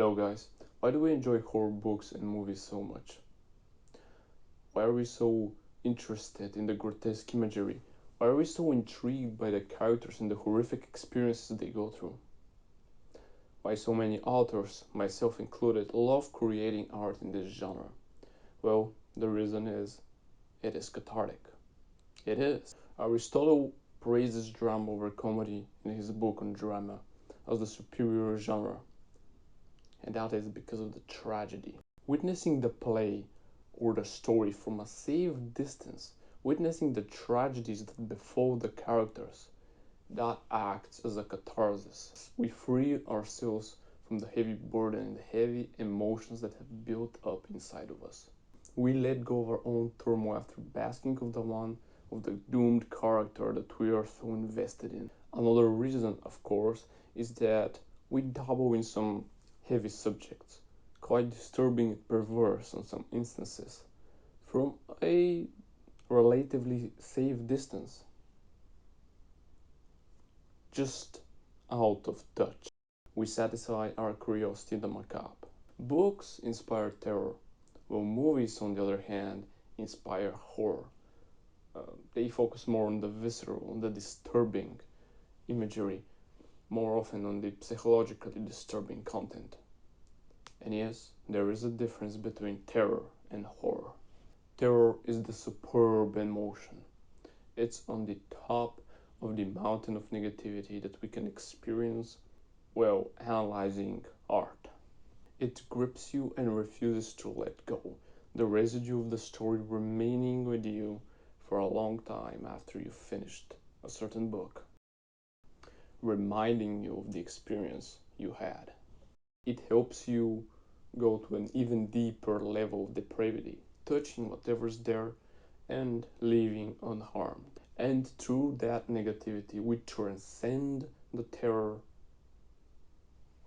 Hello guys, why do we enjoy horror books and movies so much? Why are we so interested in the grotesque imagery? Why are we so intrigued by the characters and the horrific experiences they go through? Why so many authors, myself included, love creating art in this genre? Well, the reason is, it is cathartic. It is. Aristotle praises drama over comedy in his book on drama as the superior genre, and that is because of the tragedy. Witnessing the play or the story from a safe distance, witnessing the tragedies that befall the characters, that acts as a catharsis. We free ourselves from the heavy burden and the heavy emotions that have built up inside of us. We let go of our own turmoil after basking of the one of the doomed character that we are so invested in. Another reason, of course, is that we dabble in some heavy subjects, quite disturbing and perverse in some instances, from a relatively safe distance, just out of touch. We satisfy our curiosity in the macabre. Books inspire terror, while movies, on the other hand, inspire horror. They focus more on the visceral, on the disturbing imagery, more often on the psychologically disturbing content. And yes, there is a difference between terror and horror. Terror is the superb emotion. It's on the top of the mountain of negativity that we can experience while analyzing art. It grips you and refuses to let go, the residue of the story remaining with you for a long time after you finished a certain book, reminding you of the experience you had. It helps you go to an even deeper level of depravity, touching whatever's there and leaving unharmed. And through that negativity, we transcend the terror.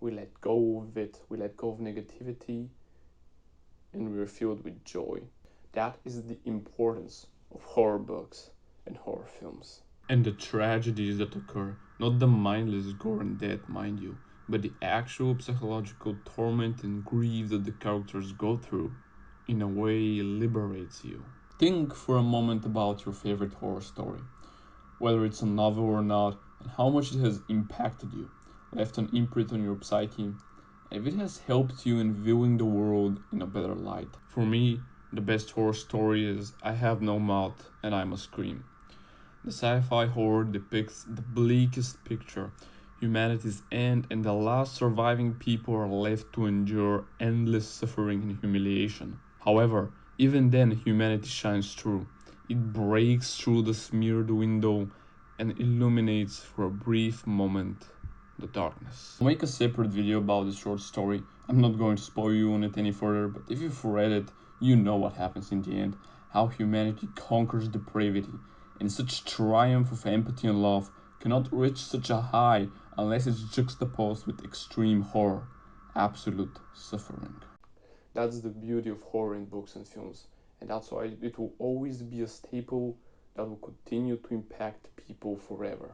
We let go of it, we let go of negativity, and we're filled with joy. That is the importance of horror books and horror films. And the tragedies that occur, not the mindless gore and death, mind you, but the actual psychological torment and grief that the characters go through, in a way liberates you. Think for a moment about your favorite horror story, whether it's a novel or not, and how much it has impacted you, left an imprint on your psyche, if it has helped you in viewing the world in a better light. For me, the best horror story is I Have No Mouth and I Must Scream. The sci-fi horror depicts the bleakest picture, humanity's end, and the last surviving people are left to endure endless suffering and humiliation. However, even then humanity shines through. It breaks through the smeared window and illuminates for a brief moment the darkness. I'll make a separate video about this short story. I'm not going to spoil you on it any further, but if you've read it, you know what happens in the end, how humanity conquers depravity, and such triumph of empathy and love cannot reach such a high unless it's juxtaposed with extreme horror, absolute suffering. That's the beauty of horror in books and films, and that's why it will always be a staple that will continue to impact people forever.